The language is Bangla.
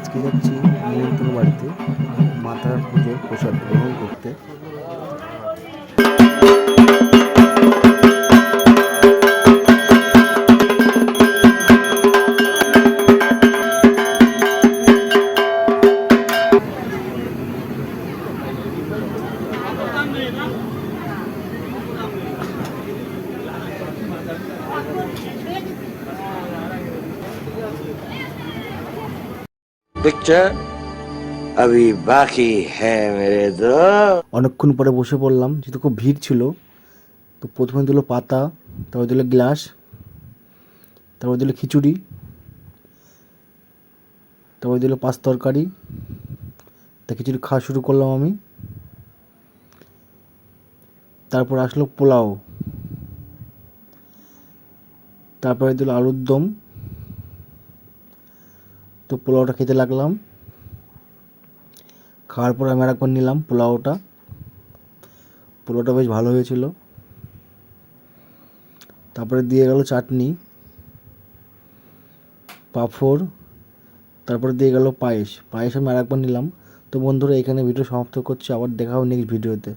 আজকে যাচ্ছি নিমন্ত্রণ বাড়িতে মা তারার পুজোর প্রসাদ গ্রহণ করতে। पिक्चर अभी बाकी है मेरे दोस्त। অনেকক্ষণ পরে বসে পড়লাম, যেহেতু খুব ভিড় ছিল। তো প্রথমে দিল পাতা, তারপর দিল গ্লাস, তারপর দিল খিচুড়ি, তারপর দিল পাঁচ তরকারি। তা খিচুড়ি খাওয়া শুরু করলাম আমি। তারপর আসলো পোলাও, তারপরে দিল আলুর দম। তো পোলাওটা খেতে লাগলাম। খাওয়ার পর আমি আরেকবার নিলাম পোলাওটা। পোলাওটা বেশ ভালো হয়েছিল। তারপরে দিয়ে গেল চাটনি, পাঁপড়, তারপরে দিয়ে গেল পায়েস। পায়েস আমি আরেকবার নিলাম। তো বন্ধুরা, এখানে ভিডিও সমাপ্ত করছি। আবার দেখা হবে নেক্সট ভিডিওতে।